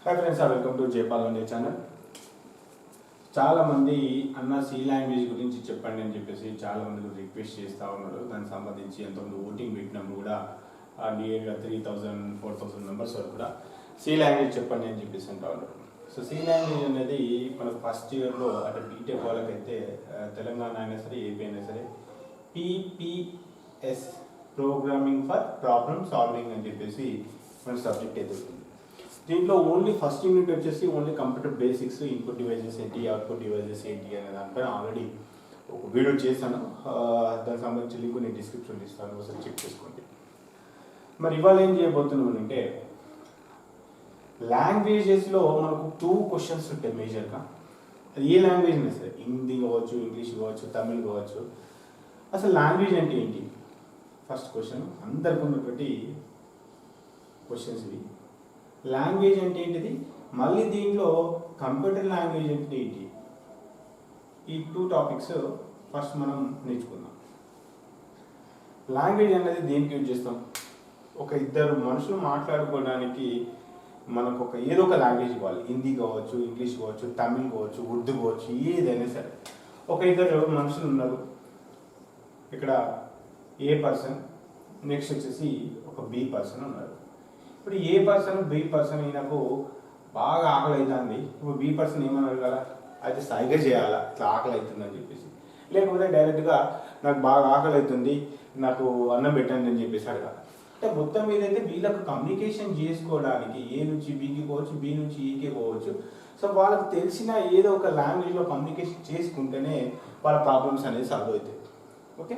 Hi friends, welcome to Jaipal వండే channel. చాలామంది అన్న సి లాంగ్వేజ్ గురించి చెప్పండి అని చెప్పేసి చాలామంది రిక్వెస్ట్ చేస్తూ ఉన్నారు. దానికి సంబంధించి ఎంతమంది ఓటింగ్ పెట్టినప్పుడు కూడా నియర్గా 3000-4000 మెంబర్స్ వరకు కూడా సి లాంగ్వేజ్ చెప్పండి అని చెప్పేసి అంటూ ఉన్నారు. సో సి లాంగ్వేజ్ అనేది మనకు ఫస్ట్ ఇయర్లో అంటే బీటెక్ వాళ్ళకైతే తెలంగాణ అయినా సరే ఏపీ అయినా సరే PPS programming for problem solving అని చెప్పేసి మన సబ్జెక్ట్ అయితే ఉంటుంది. దీంట్లో ఓన్లీ ఫస్ట్ యూనిట్ వచ్చేసి only computer basics, input devices ఏంటి, అవుట్పుట్ డివైజెస్ ఏంటి అనే దానిపైన ఆల్రెడీ ఒక వీడియో చేశాను. దానికి సంబంధించి లింక్ నేను డిస్క్రిప్షన్లో ఇస్తాను, ఒకసారి చెక్ చేసుకోండి. మరి ఇవాళ ఏం చేయబోతున్నాం అంటే లాంగ్వేజెస్లో మనకు 2 క్వశ్చన్స్ ఉంటాయి మేజర్గా. అది ఏ లాంగ్వేజ్ అయినా సరే, హిందీ కావచ్చు, ఇంగ్లీష్ కావచ్చు, తమిళ్ కావచ్చు. అసలు లాంగ్వేజ్ అంటే ఏంటి? ఫస్ట్ క్వశ్చన్ అందరికి ఉన్నటువంటి క్వశ్చన్స్ ఇవి. లాంగ్వేజ్ అంటే ఏంటిది, మళ్ళీ దీంట్లో కంప్యూటర్ లాంగ్వేజ్ అంటే ఏంటి? ఈ 2 టాపిక్స్ ఫస్ట్ మనం నేర్చుకుందాం. లాంగ్వేజ్ అనేది దేనికి యూజ్ చేస్తాం? ఒక ఇద్దరు మనుషులు మాట్లాడుకోవడానికి మనకు ఏదో ఒక లాంగ్వేజ్ ఇవ్వాలి. హిందీ కావచ్చు, ఇంగ్లీష్ కావచ్చు, తమిళ్ కావచ్చు, ఉర్దూ కావచ్చు, ఏదైనా సరే. ఒక ఇద్దరు మనుషులు ఉన్నారు. ఇక్కడ ఏ పర్సన్, నెక్స్ట్ వచ్చేసి ఒక బి పర్సన్ ఉన్నారు. ఇప్పుడు ఏ పర్సన్, బి పర్సన్ ఈయనకు బాగా ఆకలి అవుతుంది. ఇప్పుడు బి పర్సన్ ఏమన్నారు కదా, అయితే సైగ చేయాలా ఇట్లా ఆకలి అవుతుంది అని చెప్పేసి, లేకపోతే డైరెక్ట్గా నాకు బాగా ఆకలి అవుతుంది, నాకు అన్నం పెట్టండి అని చెప్పేసి అడగాలి. అంటే మొత్తం ఏదైతే వీళ్ళకు కమ్యూనికేషన్ చేసుకోవడానికి ఏ నుంచి బికి పోవచ్చు, బి నుంచి ఈకే పోవచ్చు. సో వాళ్ళకి తెలిసిన ఏదో ఒక లాంగ్వేజ్లో కమ్యూనికేషన్ చేసుకుంటేనే వాళ్ళ ప్రాబ్లమ్స్ అనేది సాల్వ్ అవుతాయి. ఓకే,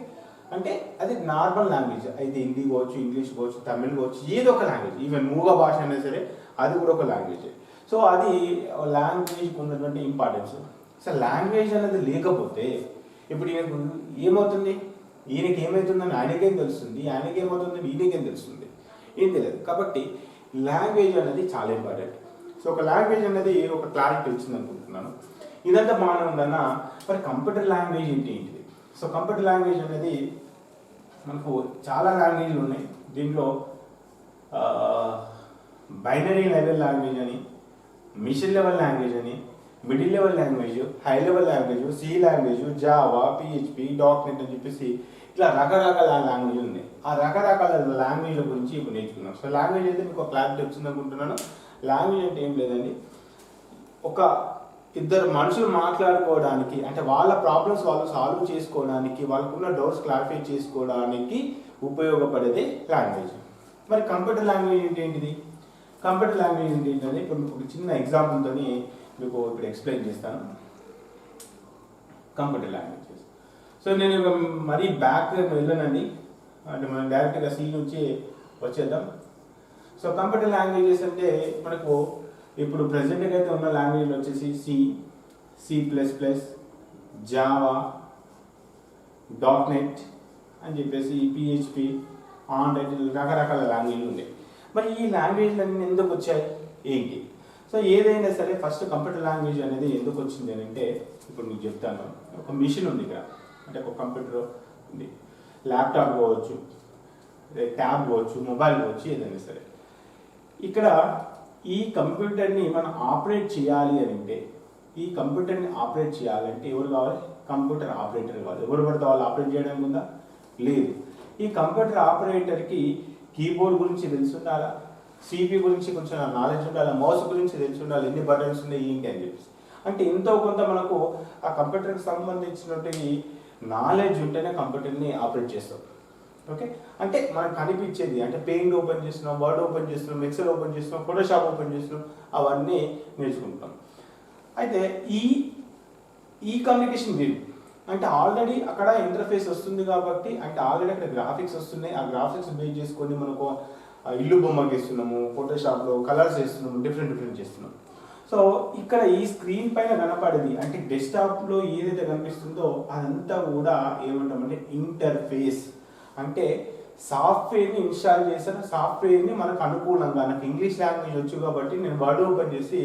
అంటే అది నార్మల్ లాంగ్వేజ్ అయితే హిందీ కావచ్చు, ఇంగ్లీష్ కావచ్చు, తమిళ్ కావచ్చు, ఏదో ఒక లాంగ్వేజ్. ఈవెన్ మూగ భాష అయినా సరే అది కూడా ఒక లాంగ్వేజ్. సో అది లాంగ్వేజ్కి ఉన్నటువంటి ఇంపార్టెన్స్. సో లాంగ్వేజ్ అనేది లేకపోతే ఇప్పుడు ఈయనకు ఏమవుతుంది, ఈయనకి ఏమవుతుందని ఆయనకేం తెలుస్తుంది, ఆయనకి ఏమవుతుందని ఈయనకేం తెలుస్తుంది, ఏం తెలియదు. కాబట్టి లాంగ్వేజ్ అనేది చాలా ఇంపార్టెంట్. సో ఒక లాంగ్వేజ్ అనేది ఒక క్లారిటీ వచ్చింది అనుకుంటున్నాను. ఇదంతా బాగానే ఉందన్నా, మరి కంప్యూటర్ లాంగ్వేజ్ ఏంటిది? సో కంప్యూటర్ లాంగ్వేజ్ అనేది మనకు చాలా లాంగ్వేజ్లు ఉన్నాయి. దీంట్లో బైనరీ లెవెల్ లాంగ్వేజ్ అని, మిషన్ లెవెల్ లాంగ్వేజ్ అని, middle level language, high level language, C language, Java, PHP, .NET అని చెప్పేసి ఇట్లా రకరకాల లాంగ్వేజ్ ఉన్నాయి. ఆ రకరకాల లాంగ్వేజ్ల గురించి ఇప్పుడు నేర్చుకున్నాం. సో లాంగ్వేజ్ అయితే మీకు క్లారిటీ వచ్చింది అనుకుంటున్నాను. లాంగ్వేజ్ అంటే ఏం లేదండి, ఒక ఇద్దరు మనుషులు మాట్లాడుకోవడానికి, అంటే వాళ్ళ ప్రాబ్లమ్స్ వాళ్ళు సాల్వ్ చేసుకోవడానికి, వాళ్ళకున్న డౌట్స్ క్లారిఫై చేసుకోవడానికి ఉపయోగపడేది లాంగ్వేజ్. మరి కంప్యూటర్ లాంగ్వేజ్ ఏంటిది? కంప్యూటర్ లాంగ్వేజ్ ఏంటంటే ఇప్పుడు మీకు ఒక చిన్న ఎగ్జాంపుల్తో మీకు ఇప్పుడు ఎక్స్ప్లెయిన్ చేస్తాను. Computer languages. సో నేను మరీ బ్యాక్ వెళ్ళానండి, అంటే మనం డైరెక్ట్గా సి నుంచి వచ్చేద్దాం. సో కంప్యూటర్ లాంగ్వేజెస్ అంటే మనకు ఇప్పుడు ప్రెసెంట్గా అయితే ఉన్న లాంగ్వేజ్లు వచ్చేసి C++, జావా, .NET అని చెప్పేసి PHP, ఆండ్రాయిడ్, రకరకాల లాంగ్వేజ్లు ఉన్నాయి. మరి ఈ లాంగ్వేజ్లు అన్నీ ఎందుకు వచ్చాయి ఏంటి? సో ఏదైనా సరే ఫస్ట్ కంప్యూటర్ లాంగ్వేజ్ అనేది ఎందుకు వచ్చింది అని అంటే ఇప్పుడు మీకు చెప్తాను. ఒక మిషన్ ఉంది ఇక్కడ, అంటే ఒక కంప్యూటర్ ఉంది, ల్యాప్టాప్ కావచ్చు, ట్యాబ్ కావచ్చు, మొబైల్ కావచ్చు, ఏదైనా సరే. ఇక్కడ ఈ కంప్యూటర్ని మనం ఆపరేట్ చేయాలి అని అంటే, ఈ కంప్యూటర్ని ఆపరేట్ చేయాలంటే ఎవరు కావాలి? కంప్యూటర్ ఆపరేటర్ కావాలి. ఎవరు పడితే వాళ్ళు ఆపరేట్ చేయడానికి ఉందా? లేదు. ఈ కంప్యూటర్ ఆపరేటర్కి కీబోర్డ్ గురించి తెలిసి ఉండాలా, CPU గురించి కొంచెం నాలెడ్జ్ ఉండాలి, మౌస్ గురించి తెలిసి ఉండాలి, ఎన్ని బటన్స్ ఉన్నాయి ఏంటి అని చెప్పేసి. అంటే ఎంతో కొంత మనకు ఆ కంప్యూటర్కి సంబంధించినటువంటి నాలెడ్జ్ ఉంటేనే కంప్యూటర్ని ఆపరేట్ చేస్తాం. ఓకే, అంటే మనకు కనిపించేది, అంటే పెయింట్ ఓపెన్ చేస్తున్నాం, వర్డ్ ఓపెన్ చేస్తున్నాం, ఎక్సెల్ ఓపెన్ చేస్తున్నాం, ఫోటోషాప్ ఓపెన్ చేస్తున్నాం, అవన్నీ నేర్చుకుంటాం. అయితే ఈ కమ్యూనికేషన్ వేరు, అంటే ఆల్రెడీ అక్కడ ఇంటర్ఫేస్ వస్తుంది కాబట్టి, అంటే ఆల్రెడీ అక్కడ గ్రాఫిక్స్ వస్తున్నాయి. ఆ గ్రాఫిక్స్ బేస్ చేసుకొని మనకు ఇల్లు బొమ్మ గీస్తున్నాము, ఫోటోషాప్లో కలర్స్ వేస్తున్నాము, డిఫరెంట్ చేస్తున్నాం. సో ఇక్కడ ఈ స్క్రీన్ పైన కనపడేది, అంటే డెస్క్టాప్లో ఏదైతే కనిపిస్తుందో అదంతా కూడా ఏమంటామంటే ఇంటర్ఫేస్. అంటే సాఫ్ట్వేర్ని ఇన్స్టాల్ చేసిన సాఫ్ట్వేర్ని మనకు అనుకూలంగా, నాకు ఇంగ్లీష్ లాంగ్వేజ్ వచ్చు కాబట్టి నేను వర్డ్ ఓపెన్ చేసి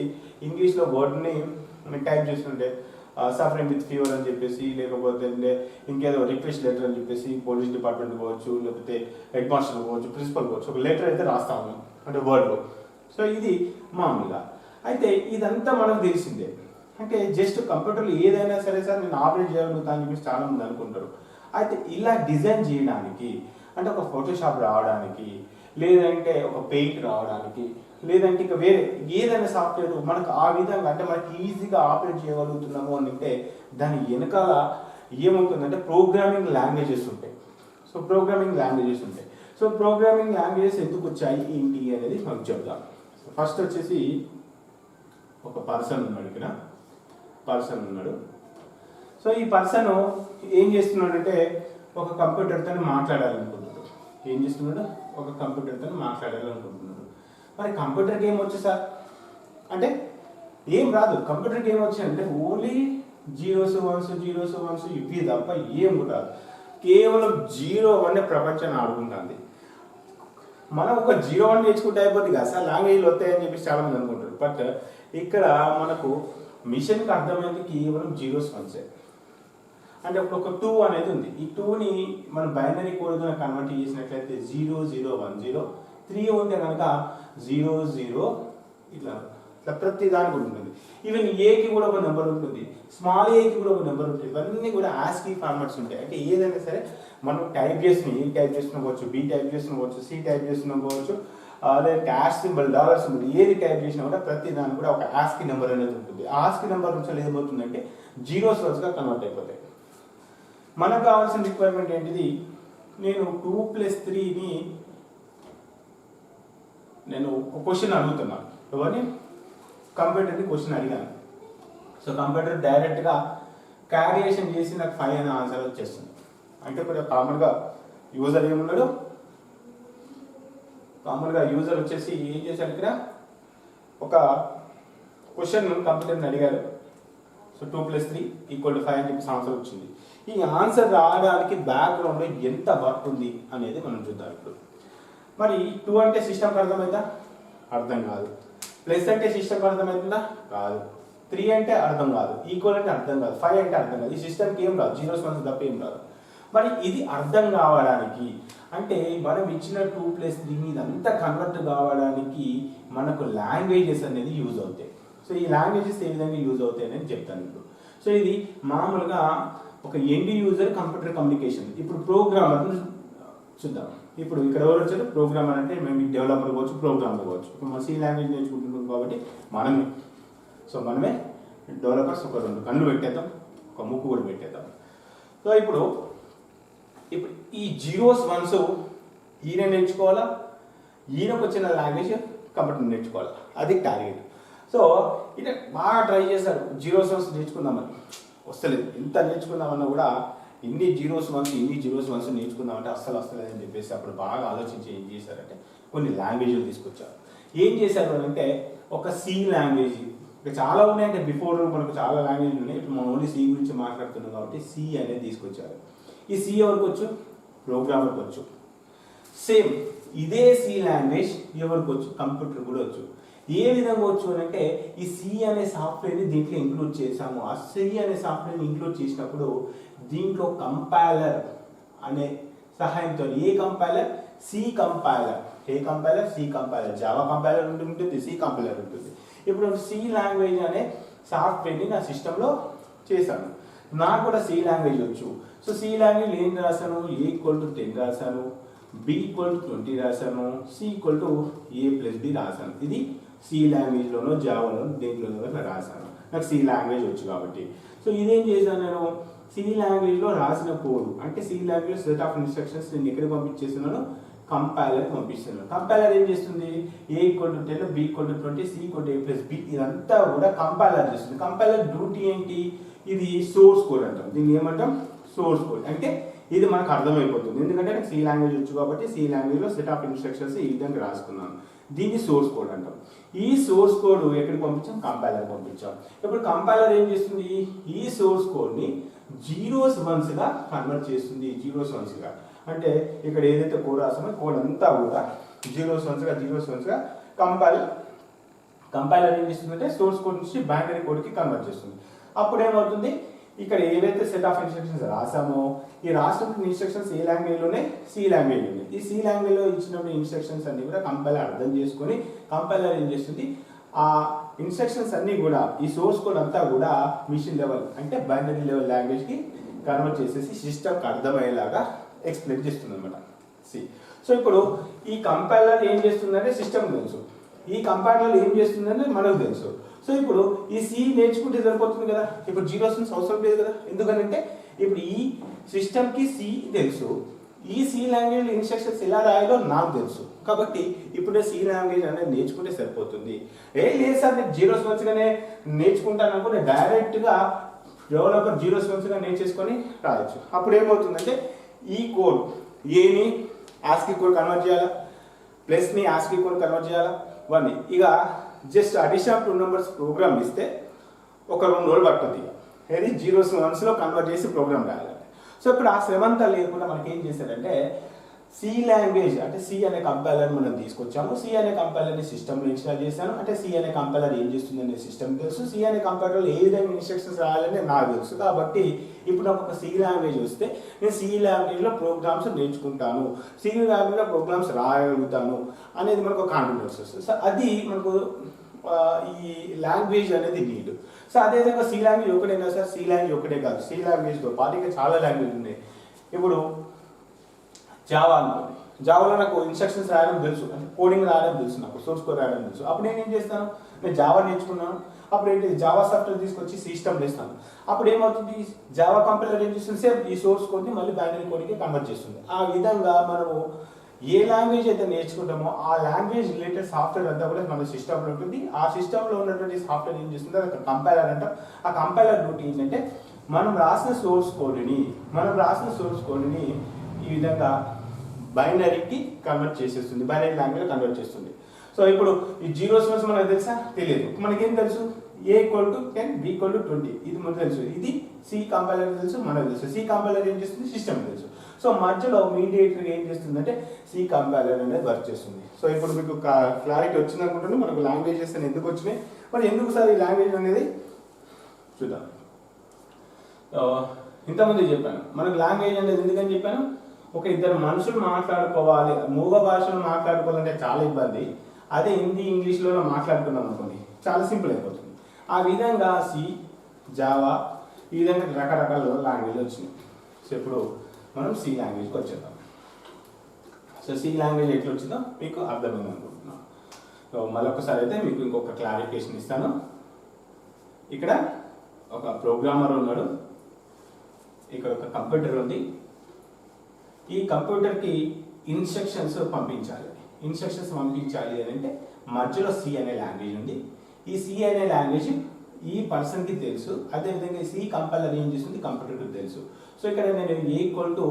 ఇంగ్లీష్లో వర్డ్ని టైప్ చేస్తుంటే సఫరింగ్ విత్ ఫీవర్ అని చెప్పేసి, లేకపోతే ఇంకేదో రిక్వెస్ట్ లెటర్ అని చెప్పేసి పోలీస్ డిపార్ట్మెంట్ కావచ్చు, లేకపోతే హెడ్ మాస్టర్ కావచ్చు, ప్రిన్సిపల్ కావచ్చు, ఒక లెటర్ అయితే రాస్తాము అంటే వర్డ్లో. సో ఇది మామూలుగా. అయితే ఇదంతా మనకు తెలిసిందే. అంటే జస్ట్ కంప్యూటర్లో ఏదైనా సరే సార్ నేను ఆపరేట్ చేయగలుగుతా అని చెప్పేసి చాలామంది అనుకుంటారు. అయితే ఇలా డిజైన్ చేయడానికి అంటే ఒక ఫోటోషాప్ రావడానికి, లేదంటే ఒక పెయింట్ రావడానికి, లేదంటే ఇక వేరే ఏదైనా సాఫ్ట్వేర్ మనకు ఆ విధంగా అంటే మనకి ఈజీగా ఆపరేట్ చేయగలుగుతున్నాము అని అంటే దాని వెనకాల ఏముంటుందంటే ప్రోగ్రామింగ్ లాంగ్వేజెస్ ఉంటాయి. సో ప్రోగ్రామింగ్ లాంగ్వేజెస్ ఉంటాయి. సో ప్రోగ్రామింగ్ లాంగ్వేజెస్ ఎందుకు వచ్చాయి ఏంటి అనేది మనకు చెప్దాం. ఫస్ట్ వచ్చేసి ఒక పర్సన్ ఉన్నాడు, ఇక్కడ పర్సన్ ఉన్నాడు. సో ఈ పర్సన్ ఏం చేస్తున్నాడంటే ఒక కంప్యూటర్తో మాట్లాడాలనుకుంటున్నాడు. ఏం చేస్తున్నాడు? ఒక కంప్యూటర్తో మాట్లాడాలనుకుంటున్నాడు. మరి కంప్యూటర్కి ఏం వచ్చు సార్ అంటే ఏం రాదు. కంప్యూటర్కి ఏం వచ్చు అంటే ఓన్లీ జీరోస్ వన్స్ ఇవి తప్ప ఏం రాదు. కేవలం 0-1 ప్రపంచాన్ని ఆడుకుంటుంది. మనం ఒక 0-1 నేర్చుకుంటే అయిపోతుంది కదా సార్, లాంగ్వేజ్లు వస్తాయని చెప్పేసి చాలా మంది అనుకుంటారు. బట్ ఇక్కడ మనకు మిషన్కి అర్థమైంది కేవలం 0s 1s. అంటే ఇప్పుడు ఒక 2 అనేది ఉంది. ఈ 2ని మనం బైనరీ కోడ్గా కన్వర్ట్ చేసినట్లయితే 0 0 1 0, 3 ఉంటే కనుక 0 0 ఇట్లా ప్రతి దానికి కూడా ఉంటుంది. ఈవెన్ ఏకి కూడా ఒక నెంబర్ ఉంటుంది, స్మాల్ ఏకి కూడా ఒక నెంబర్ ఉంటుంది. ఇవన్నీ కూడా ఆస్కీ ఫార్మాట్స్ ఉంటాయి. అంటే ఏదైనా సరే మనం టైప్ చేసిన ఏ టైప్ చేసిన పోవచ్చు, బి టైప్ చేసిన పోవచ్చు, సి టైప్ చేసిన పోవచ్చు, అదే క్యాష్ సింబల్, డాలర్ సింబల్ ఏది టైప్ చేసినా కూడా ప్రతి దానికి కూడా ఒక ఆస్కీ నెంబర్ అనేది ఉంటుంది. ఆస్కీ నెంబర్ నుంచి ఏమవుతుందంటే 0s 1sగా కన్వర్ట్ అయిపోతాయి. మనకు కావాల్సిన రిక్వైర్మెంట్ ఏంటిది? నేను 2 + 3ని నేను ఒక క్వశ్చన్ అడుగుతున్నాను. ఎవరిని? కంప్యూటర్ని క్వశ్చన్ అడిగాను. సో కంప్యూటర్ డైరెక్ట్గా క్యాలిక్యులేషన్ చేసి నాకు 5 అనే ఆన్సర్ వచ్చేస్తుంది. అంటే ఇప్పుడు కామన్గా యూజర్ ఏమున్నాడు? కామన్గా యూజర్ వచ్చేసి ఏం చేశాడు? ఇక్కడ ఒక క్వశ్చన్ కంప్యూటర్ని అడిగారు. సో 2 + 3 = 5 అని చెప్పి ఆన్సర్ వచ్చింది. ఈ ఆన్సర్ రావడానికి బ్యాక్గ్రౌండ్లో ఎంత వర్క్ ఉంది అనేది మనం చూద్దాం ఇప్పుడు. మరి 2 అంటే సిస్టమ్కి అర్థమవుతుందా? అర్థం కాదు. ప్లస్ అంటే సిస్టమ్కి అర్థమవుతుందా? కాదు. 3 అంటే అర్థం కాదు. ఈక్వల్ అంటే అర్థం కాదు. 5 అంటే అర్థం కాదు. ఈ సిస్టమ్కి ఏం రాదు, 0s 1s తప్ప ఏం రాదు. మరి ఇది అర్థం కావడానికి అంటే మనం ఇచ్చిన 2 + 3 మీద అంతా కన్వర్ట్ కావడానికి మనకు లాంగ్వేజెస్ అనేది యూజ్ అవుతాయి. సో ఈ లాంగ్వేజెస్ ఏ విధంగా యూజ్ అవుతాయి అనేది చెప్తాను ఇప్పుడు. సో ఇది మామూలుగా ఒక ఎండ్ యూజర్ కంప్యూటర్ కమ్యూనికేషన్. ఇప్పుడు ప్రోగ్రామర్ చూద్దాం. ఇప్పుడు ఇక్కడ ఎవరు వచ్చారు? ప్రోగ్రామర్ అంటే మేము డెవలపర్ కావచ్చు, ప్రోగ్రామర్ కావచ్చు. ఇప్పుడు మన సి లాంగ్వేజ్ నేర్చుకుంటున్నాం కాబట్టి మనమే. సో మనమే డెవలపర్స్. ఒక 2 కళ్ళు పెట్టేద్దాం, ఒక ముక్కు కూడా పెట్టేద్దాం. సో ఇప్పుడు ఈ 0s 1s ఈయన నేర్చుకోవాలా, ఈయనకు వచ్చిన లాంగ్వేజ్ కంప్యూటర్ నేర్చుకోవాలా, అది టార్గెట్. సో ఈయన బాగా ట్రై చేశారు 0s 1s నేర్చుకుందామని, వస్తలేదు. ఎంత నేర్చుకుందామన్నా కూడా ఇన్ని 0s 1s నేర్చుకుందామంటే అస్సలు వస్తలేదని చెప్పేసి అప్పుడు బాగా ఆలోచించి ఏం చేశారంటే కొన్ని లాంగ్వేజ్లు తీసుకొచ్చారు. ఏం చేశారు అంటే ఒక సి లాంగ్వేజ్, ఇంకా చాలా ఉన్నాయంటే బిఫోర్ మనకు చాలా లాంగ్వేజ్లు ఉన్నాయి. ఇప్పుడు మనం ఓన్లీ సి గురించి మాట్లాడుతున్నాం కాబట్టి సి అనేది తీసుకొచ్చారు. ఈ సి ఎవరికి వచ్చు? ప్రోగ్రామర్కి వచ్చు. సేమ్ ఇదే సి లాంగ్వేజ్ ఎవరికి వచ్చు? కంప్యూటర్ కూడా వచ్చు. ఏ విధంగా వచ్చు అని అంటే ఈ సి అనే సాఫ్ట్వేర్ని దీంట్లో ఇంక్లూడ్ చేసాము. ఆ సి అనే సాఫ్ట్వేర్ని ఇంక్లూడ్ చేసినప్పుడు దీంట్లో కంపైలర్ అనే సహాయంతో, ఏ కంపైలర్? C compiler. ఏ compiler? C compiler. Java compiler ఉంటుంది, సి కంపైలర్ ఉంటుంది. ఇప్పుడు సి లాంగ్వేజ్ అనే సాఫ్ట్వేర్ని నా సిస్టంలో చేశాను. నాకు కూడా సి లాంగ్వేజ్ వచ్చు. సో సి లాంగ్వేజ్ ఏం రాశాను? A = 10 రాశాను, B = 20 రాశాను, C = A + B రాశాను. ఇది సి లాంగ్వేజ్లోనో జావాలోనో దేంట్లోనో అట్లా రాశాను. నాకు సి లాంగ్వేజ్ వచ్చు కాబట్టి. సో ఇదేం చేశాను నేను? సి లాంగ్వేజ్లో రాసిన కోడ్ అంటే C language set of instructions నేను ఎక్కడికి పంపించేస్తున్నాను? కంపైలర్కి పంపిస్తున్నాను. కంపైలర్ ఏం చేస్తుంది? A = 10, B = 20, C = A + B ఇదంతా కూడా కంపైలర్ చేస్తుంది. కంపైలర్ డ్యూటీ ఏంటి? ఇది సోర్స్ కోడ్ అంటాం. దీన్ని ఏమంటాం? Source code. అంటే ఇది మనకు అర్థమైపోతుంది, ఎందుకంటే నాకు సి లాంగ్వేజ్ వచ్చు కాబట్టి సి లాంగ్వేజ్లో సెట్ ఆఫ్ ఇన్స్ట్రక్షన్స్ ఈ విధంగా రాసుకున్నాను. దీన్ని సోర్స్ కోడ్ అంటాం. ఈ సోర్స్ కోడ్ ఎక్కడికి పంపించాం? కంపైలర్ పంపించాం. ఇప్పుడు కంపైలర్ ఏం చేస్తుంది? ఈ సోర్స్ కోడ్ని 0s 1sగా కన్వర్ట్ చేస్తుంది. 0s 1sగా అంటే ఇక్కడ ఏదైతే కోడ్ రాసామో కోడ్ అంతా కూడా 0s 1sగా కంపైలర్ ఏం చేస్తుందంటే సోర్స్ కోడ్ నుంచి బైనరీ కోడ్కి కన్వర్ట్ చేస్తుంది. అప్పుడు ఏమవుతుంది? ఇక్కడ ఏవైతే సెట్ ఆఫ్ ఇన్స్ట్రక్షన్స్ రాసామో ఈ రాసినప్పుడు ఇన్స్ట్రక్షన్స్ ఏ లాంగ్వేజ్లోనే? సి లాంగ్వేజ్లోనే. ఈ సి లాంగ్వేజ్లో ఇచ్చినప్పుడు ఇన్స్ట్రక్షన్స్ అన్ని కూడా కంపైలర్ అర్థం చేసుకొని కంపైలర్ ఏం చేస్తుంది? ఆ ఇన్స్ట్రక్షన్స్ అన్నీ కూడా ఈ సోర్స్ కోడ్ అంతా కూడా మిషన్ లెవెల్ అంటే బైనరీ లెవెల్ లాంగ్వేజ్కి కన్వర్ట్ చేసేసి సిస్టమ్కి అర్థమయ్యేలాగా ఎక్స్ప్లెయిన్ చేస్తుంది అనమాట. సో ఇప్పుడు ఈ కంపైలర్ ఏం చేస్తుందంటే సిస్టమ్ తెలుసు, ఈ కంపైలర్ ఏం చేస్తుందంటే మనకు తెలుసు. సో ఇప్పుడు ఈ సి నేర్చుకుంటే సరిపోతుంది కదా, ఇప్పుడు జీరోస్ అవసరం లేదు కదా. ఎందుకంటే ఇప్పుడు ఈ సిస్టమ్కి సి తెలుసు, ఈ సి లాంగ్వేజ్ ఇన్స్ట్రక్షన్స్ ఎలా రాయాలో నాకు తెలుసు. కాబట్టి ఇప్పుడు సి లాంగ్వేజ్ అనేది నేర్చుకుంటే సరిపోతుంది. లేదు సార్ నేను జీరోస్ మంచిగానే నేర్చుకుంటాను అనుకుంటే డైరెక్ట్గా డెవలపర్ జీరోస్ మంచిగా నేర్చేసుకొని రాయొచ్చు. అప్పుడు ఏమవుతుందంటే ఈ కోడ్ ఏని ఆస్కీ కోడ్ కన్వర్ట్ చేయాలా, ప్లస్ని ఆస్కీ కోడ్ కన్వర్ట్ చేయాలా, వన్ ఇక just addition of 2 numbers program ఇస్తే ఒక 2 రోజులు పడుతుంది. ఏది జీరోస్ వన్స్లో కన్వర్ట్ చేసి ప్రోగ్రామ్ రాయాలి. సో ఇప్పుడు ఆ శ్రమంతా లేకుండా మనకి ఏం చేశారంటే సి లాంగ్వేజ్ అంటే సి అనే కంపైలర్ మనం తీసుకొచ్చాము. సి అనే కంపైలర్ని సిస్టమ్లో ఇన్స్టాల్ చేశాను. అంటే సి అనే కంపైలర్ ఏం చేస్తుంది అనే సిస్టమ్ తెలుసు, సి అనే కంపైలర్లో ఏ విధంగా ఇన్స్ట్రక్షన్స్ రాయాలని నాకు తెలుసు. కాబట్టి ఇప్పుడు నాకు ఒక సి లాంగ్వేజ్ వస్తే నేను సి లాంగ్వేజ్లో ప్రోగ్రామ్స్ నేర్చుకుంటాను, సి లాంగ్వేజ్లో ప్రోగ్రామ్స్ రాయగలుగుతాను అనేది మనకు ఒక కాన్ఫిడెన్స్ వస్తుంది. సో అది మనకు ఈ లాంగ్వేజ్ అనేది నీడ్. సో అదేవిధంగా సి లాంగ్వేజ్ ఒకటేనా సార్? సి లాంగ్వేజ్ ఒకటే కాదు, సి లాంగ్వేజ్తో పాటుగా చాలా లాంగ్వేజ్ ఉన్నాయి. ఇప్పుడు జావా అనుకోండి, జావాలో నాకు ఇన్స్ట్రక్షన్స్ రాయడం తెలుసు, అంటే కోడింగ్ రాయడం తెలుసు, నాకు సోర్స్ కోడ్ రాయడం తెలుసు. అప్పుడు నేను ఏం చేస్తాను, నేను జావా నేర్చుకున్నాను, అప్పుడు ఏంటి జావా సాఫ్ట్వేర్ తీసుకొచ్చి సిస్టమ్ వేస్తాను. అప్పుడు ఏమవుతుంది, జావా కంపైలర్ ఏం చేస్తుంది, సేమ్ ఈ సోర్స్ కోడ్ని మళ్ళీ బైనరీ కోడ్కి కన్వర్ట్ చేస్తుంది. ఆ విధంగా మనము ఏ లాంగ్వేజ్ అయితే నేర్చుకుంటామో ఆ లాంగ్వేజ్ రిలేటెడ్ సాఫ్ట్వేర్ అంతా కూడా మన సిస్టంలో ఉంటుంది. ఆ సిస్టంలో ఉన్నటువంటి సాఫ్ట్వేర్ ఏం చేస్తుంది, అది కంపైలర్ అంటాం. ఆ కంపైలర్ డ్యూటీ ఏంటంటే మనం రాసిన సోర్స్ కోడ్ని ఈ విధంగా బైనరీకి కన్వర్ట్ చేసేస్తుంది, బైనరీ లాంగ్వేజ్ కన్వర్ట్ చేస్తుంది. సో ఇప్పుడు ఈ జీరోస్ వన్స్ మనకు తెలుసా? తెలియదు. మనకేం తెలుసు, A = 10, B = 20 ఇది మనకు తెలుసు. ఇది సి కంపైలర్ తెలుసు, మనకు తెలుసు. సి కంపైలర్ ఏం చేస్తుంది, సిస్టమ్ తెలుసు. సో మధ్యలో మీడియేటర్ ఏం చేస్తుందంటే సి కంపైలర్ అనేది వర్క్ చేస్తుంది. సో ఇప్పుడు మీకు క్లారిటీ వచ్చింది అనుకుంటున్నాను. మనకు లాంగ్వేజెస్ అని ఎందుకు వచ్చినాయి, మరి ఎందుకు సార్ ఈ లాంగ్వేజ్ అనేది చూద్దాం. ఇంతకుముందు చెప్పాను మనకు లాంగ్వేజ్ అనేది ఎందుకని చెప్పాను, ఒక ఇద్దరు మనుషులు మాట్లాడుకోవాలి, మూగ భాషలో మాట్లాడుకోవాలంటే చాలా ఇబ్బంది. అదే హిందీ ఇంగ్లీష్లో మాట్లాడుకున్నాం అనుకోండి చాలా సింపుల్ అయిపోతుంది. ఆ విధంగా సి, జావా ఈ విధంగా రకరకాల లాంగ్వేజ్ వచ్చినాయి. సో ఇప్పుడు మనం సి లాంగ్వేజ్కి వచ్చేద్దాం. సో సి లాంగ్వేజ్ ఎట్లా వచ్చిందో మీకు అర్థమైంది అనుకుంటున్నాను. సో మరొకసారి అయితే మీకు ఇంకొక క్లారిఫికేషన్ ఇస్తాను. ఇక్కడ ఒక ప్రోగ్రామర్ ఉన్నాడు, ఇక్కడ ఒక కంప్యూటర్ ఉంది. ఈ కంప్యూటర్కి ఇన్స్ట్రక్షన్స్ పంపించాలి అని అంటే మధ్యలో సి అనే లాంగ్వేజ్ ఉంది. ఈ సి అనే లాంగ్వేజ్ ఈ పర్సన్కి తెలుసు, అదేవిధంగా సి కంపైలర్ ఏం చేస్తుంది, కంప్యూటర్కి తెలుసు. సో ఇక్కడ నేను A =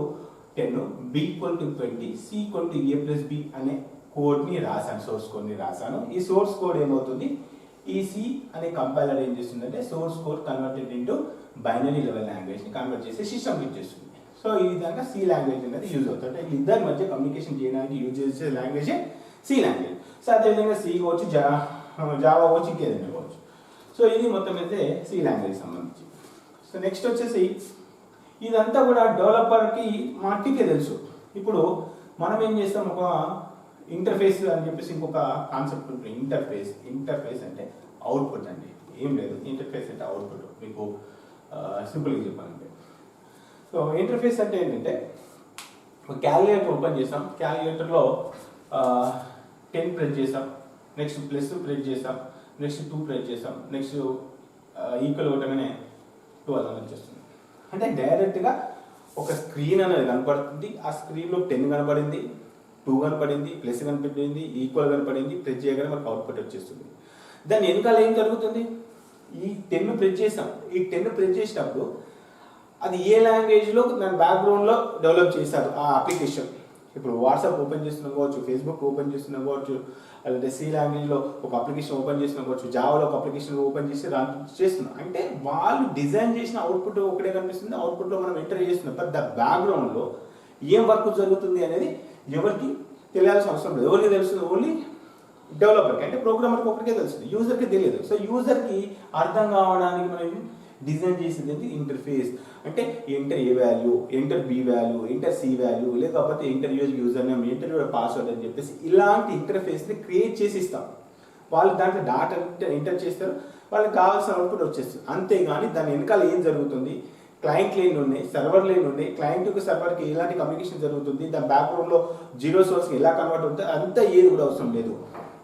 10, B = 20, C = A+B అనే కోడ్ని రాశాను, సోర్స్ కోడ్ని రాశాను. ఈ సోర్స్ కోడ్ ఏమవుతుంది, ఈ సి అనే కంపైలర్ ఏం చేస్తుందంటే source code converted into binary level లాంగ్వేజ్ని కన్వర్ట్ చేసి సిస్టమ్కి ఇచ్చేస్తుంది. సో ఈ విధంగా సి లాంగ్వేజ్ అనేది యూజ్ అవుతుంది. అంటే ఇద్దరి మధ్య కమ్యూనికేషన్ చేయడానికి యూజ్ చేసే లాంగ్వేజే సి లాంగ్వేజ్. సో అదేవిధంగా సి కావచ్చు, జావా కావచ్చు, ఇంకేదైనా కావచ్చు. సో ఇది మొత్తం అయితే సి లాంగ్వేజ్ సంబంధించి. సో నెక్స్ట్ వచ్చేసి ఇదంతా కూడా డెవలపర్కి మట్టికే తెలుసు. ఇప్పుడు మనం ఏం చేస్తాం, ఒక ఇంటర్ఫేస్ అని చెప్పేసి ఇంకొక కాన్సెప్ట్ ఉంటుంది. ఇంటర్ఫేస్ అంటే అవుట్పుట్ అండి, ఏం లేదు. ఇంటర్ఫేస్ అంటే అవుట్పుట్, మీకు సింపుల్గా చెప్పాలంటే. సో ఇంటర్ఫేస్ అంటే ఏంటంటే క్యాలిక్యులేటర్ ఓపెన్ చేసాం, క్యాలిక్యులేటర్లో 10 ప్రెస్ చేసాం, నెక్స్ట్ ప్లస్ ప్రెస్ చేసాం, నెక్స్ట్ 2 ప్రెస్ చేసాం, నెక్స్ట్ ఈక్వల్ కొట్టగానే 12 అని వచ్చేస్తుంది. అంటే డైరెక్ట్గా ఒక స్క్రీన్ అనేది కనపడుతుంది. ఆ స్క్రీన్లో 10 కనపడింది, 2 కనపడింది, ప్లస్ కనపడింది, ఈక్వల్ కనపడింది, ప్రెస్ చేయగానే మనకు అవుట్పుట్ వచ్చేస్తుంది. దాని వెనకాల ఏం జరుగుతుంది, ఈ 10 ప్రెస్ చేసాం. ఈ 10 ప్రెస్ చేసినప్పుడు అది ఏ లాంగ్వేజ్లో దాని బ్యాక్గ్రౌండ్లో డెవలప్ చేశారు ఆ అప్లికేషన్. ఇప్పుడు వాట్సాప్ ఓపెన్ చేస్తున్నా కావచ్చు, ఫేస్బుక్ ఓపెన్ చేస్తున్నా కావచ్చు, అలాంటి సి లాంగ్వేజ్లో ఒక అప్లికేషన్ ఓపెన్ చేస్తున్నా కావచ్చు, జావాలో ఒక అప్లికేషన్ ఓపెన్ చేసి రన్ చేస్తున్నాం. అంటే వాళ్ళు డిజైన్ చేసిన అవుట్పుట్ ఒకటే కనిపిస్తుంది, అవుట్పుట్లో మనం ఎంటర్ చేస్తున్నాం. బట్ ద బ్యాక్గ్రౌండ్లో ఏం వర్క్ జరుగుతుంది అనేది ఎవరికి తెలియాల్సిన అవసరం లేదు. ఎవరికి తెలుస్తుంది, ఓన్లీ డెవలపర్కి అంటే ప్రోగ్రామర్కి ఒకరికే తెలుస్తుంది, యూజర్కి తెలియదు. సో యూజర్కి అర్థం కావడానికి మనం డిజైన్ చేసేది ఇంటర్ఫేస్. అంటే enter A value, enter B value, enter C value, లేకపోతే enter user name, enter password అని చెప్పేసి ఇలాంటి ఇంటర్ఫేస్ని క్రియేట్ చేసి ఇస్తాం. వాళ్ళు దాంట్లో డాటా ఎంటర్ చేస్తారు, వాళ్ళకి కావాల్సిన అవుట్పుట్ వచ్చేస్తుంది. అంతేగాని దాని వెనకాల ఏం జరుగుతుంది, క్లయింట్ లేన్ ఉన్నాయి, సర్వర్ లేన్ ఉన్నాయి, క్లయింట్కి సర్వర్కి ఎలాంటి కమ్యూనికేషన్ జరుగుతుంది, దాని బ్యాక్గ్రౌండ్లో జీరో సోర్స్కి ఎలా కన్వర్ట్ అవుతుంది, అంతా ఏది కూడా అవసరం లేదు.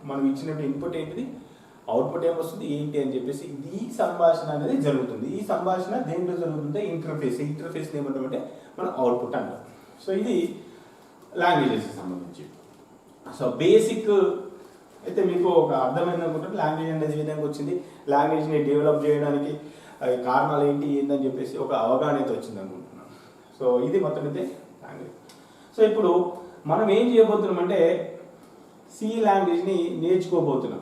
మనం ఇచ్చినట్టు ఇన్పుట్ ఏంటిది, అవుట్పుట్ ఏమొస్తుంది ఏంటి అని చెప్పేసి ఈ సంభాషణ అనేది జరుగుతుంది. ఈ సంభాషణ దేంట్లో జరుగుతుంటే ఇంటర్ఫేస్ ఏమంటామంటే మనం అవుట్పుట్ అంటాం. సో ఇది లాంగ్వేజెస్కి సంబంధించి. సో బేసిక్ అయితే మీకు ఒక అర్థమైంది అనుకుంటే లాంగ్వేజ్ అనేది ఏ విధంగా వచ్చింది, లాంగ్వేజ్ని డెవలప్ చేయడానికి కారణాలు ఏందని చెప్పేసి ఒక అవగాహన అయితే వచ్చింది అనుకుంటున్నాను. సో ఇది మొత్తం అయితే లాంగ్వేజ్. సో ఇప్పుడు మనం ఏం చేయబోతున్నాం అంటే సి లాంగ్వేజ్ని నేర్చుకోబోతున్నాం.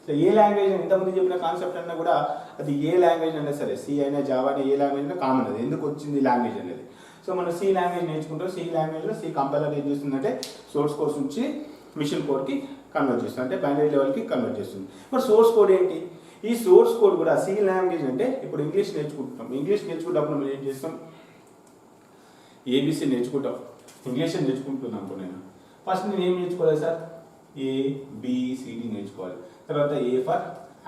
సో ఏ లాంగ్వేజ్ ఇంతకుముందు చెప్పిన కాన్సెప్ట్ అన్నా కూడా అది ఏ లాంగ్వేజ్ అయినా సరే, సి అయినా జావా అయినా ఏ లాంగ్వేజ్ అయినా కామన్, అది ఎందుకు వచ్చింది లాంగ్వేజ్ అనేది. సో మనం సి లాంగ్వేజ్ నేర్చుకుంటాం. సి లాంగ్వేజ్లో సి కంపైలర్ ఏం చేస్తుందంటే సోర్స్ కోడ్ నుంచి మిషన్ కోడ్కి కన్వర్ట్ చేస్తుంది, అంటే బైనరీ లెవెల్కి కన్వర్ట్ చేస్తుంది. మరి సోర్స్ కోడ్ ఏంటి, ఈ సోర్స్ కోడ్ కూడా సి లాంగ్వేజ్ అంటే ఇప్పుడు ఇంగ్లీష్ నేర్చుకుంటున్నాం. ఇంగ్లీష్ నేర్చుకున్నప్పుడు మనం ఏం చేస్తాం, ఏబిసి నేర్చుకుంటాం. ఇంగ్లీష్ నేర్చుకుంటున్నాం అనుకో, నేను ఫస్ట్ నేను ఏం నేర్చుకోవాలి సార్, ఏబిసిడి నేర్చుకోవాలి. తర్వాత ఏ ఫర్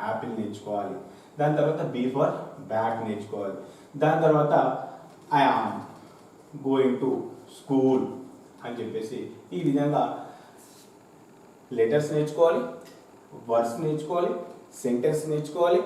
యాపిల్ నేర్చుకోవాలి, దాని తర్వాత బి ఫర్ బ్యాగ్ నేర్చుకోవాలి, దాని తర్వాత I am going to school అని చెప్పేసి ఈ విధంగా లెటర్స్ నేర్చుకోవాలి, వర్డ్స్ నేర్చుకోవాలి, సెంటెన్స్ నేర్చుకోవాలి,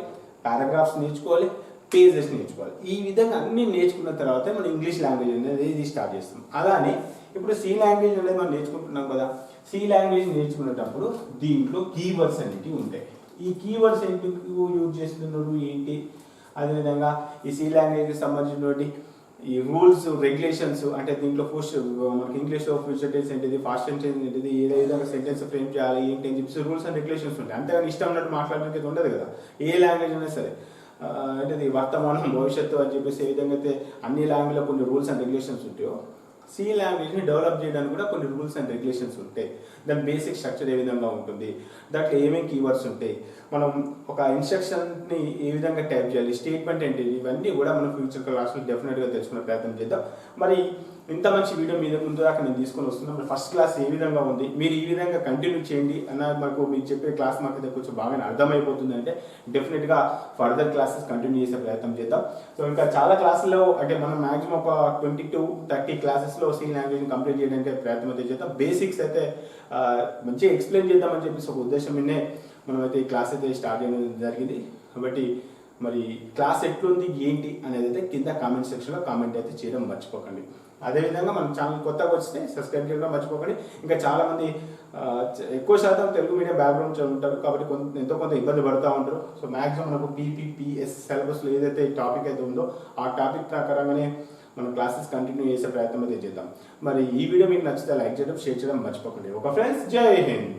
పారాగ్రాఫ్స్ నేర్చుకోవాలి, పేజెస్ నేర్చుకోవాలి. ఈ విధంగా అన్ని నేర్చుకున్న తర్వాత మనం ఇంగ్లీష్ లాంగ్వేజ్ అనేది స్టార్ట్ చేస్తాం. అలానే ఇప్పుడు సి లాంగ్వేజ్ అనేది మనం నేర్చుకుంటున్నాం కదా, సి లాంగ్వేజ్ నేర్చుకునేటప్పుడు దీంట్లో కీవర్డ్స్ అనేవి ఉంటాయి. ఈ కీవర్డ్స్ ఎందుకు యూజ్ చేస్తున్నాడు ఏంటి, అదేవిధంగా ఈ సి లాంగ్వేజ్కి సంబంధించినటువంటి ఈ రూల్స్ రెగ్యులేషన్స్, అంటే దీంట్లో మనకి ఇంగ్లీష్లో ఫ్యూచర్ టెన్స్ ఏంటిది, ఫాస్ట్ టెన్స్ ఏంటిది, ఏ విధంగా సెంటెన్స్ ఫ్రేమ్ చేయాలి ఏంటి అని చెప్పేసి రూల్స్ అండ్ రెగ్యులేషన్స్ ఉంటాయి. అంతేగాని ఇష్టం ఉన్నట్టు మాట్లాడడానికి ఉండదు కదా. ఏ లాంగ్వేజ్ అయినా సరే అంటే వర్తమానం భవిష్యత్తు అని చెప్పేసి ఏ విధంగా అయితే అన్ని లాంగ్వేజ్లో కొన్ని రూల్స్ అండ్ రెగ్యులేషన్స్ ఉంటాయో, సి లాంగ్వేజ్ని డెవలప్ చేయడానికి కూడా కొన్ని రూల్స్ అండ్ రెగ్యులేషన్స్ ఉంటాయి. దాని బేసిక్ స్ట్రక్చర్ ఏ విధంగా ఉంటుంది, దాంట్లో ఏమేమి కీవర్డ్స్ ఉంటాయి, మనం ఒక ఇన్స్ట్రక్షన్ని ఏ విధంగా టైప్ చేయాలి, స్టేట్మెంట్ ఏంటి, ఇవన్నీ కూడా మనం ఫ్యూచర్ క్లాస్లో డెఫినెట్గా తెలుసుకునే ప్రయత్నం చేద్దాం. మరి ఇంత మంచి వీడియో మీద ముందు దాకా నేను తీసుకొని వస్తున్నాను. మరి ఫస్ట్ క్లాస్ ఏ విధంగా ఉంది, మీరు ఈ విధంగా కంటిన్యూ చేయండి అన్న మాకు మీరు చెప్పే క్లాస్ మాకు కొంచెం బాగా అర్థమైపోతుంది అంటే డెఫినెట్గా ఫర్దర్ క్లాసెస్ కంటిన్యూ చేసే ప్రయత్నం చేద్దాం. సో ఇంకా చాలా క్లాసుల్లో అంటే మనం మ్యాక్సిమం ఒక 20 to 30 క్లాసెస్లో సి లాంగ్వేజ్ని కంప్లీట్ చేయడానికి ప్రయత్నం అయితే చేద్దాం. బేసిక్స్ అయితే మంచిగా ఎక్స్ప్లెయిన్ చేద్దామని చెప్పేసి ఒక ఉద్దేశం విన్నే మనమైతే ఈ క్లాస్ అయితే స్టార్ట్ చేయడం జరిగింది. కాబట్టి మరి క్లాస్ ఎట్లుంది ఏంటి అనేది అయితే కింద కామెంట్ సెక్షన్లో కామెంట్ అయితే చేయడం మర్చిపోకండి. అదేవిధంగా మన ఛానల్ కొత్తగా వస్తే సబ్స్క్రైబ్ చేయడం మర్చిపోకండి. ఇంకా చాలామంది ఎక్కువ శాతం తెలుగు మీడియం బ్యాక్గ్రౌండ్ ఉంటారు కాబట్టి ఎంతో కొంత ఇబ్బంది పడుతూ ఉంటారు. సో మ్యాక్సిమం మనకు పీపీపీఎస్ సిలబస్లో ఏదైతే టాపిక్ అయితే ఉందో ఆ టాపిక్ ప్రకారంగానే మనం క్లాసెస్ కంటిన్యూ చేసే ప్రయత్నం అయితే చేద్దాం. మరి ఈ వీడియో మీకు నచ్చితే లైక్ చేయడం, షేర్ చేయడం మర్చిపోకండి. ఒక ఫ్రెండ్స్, జై హింద్.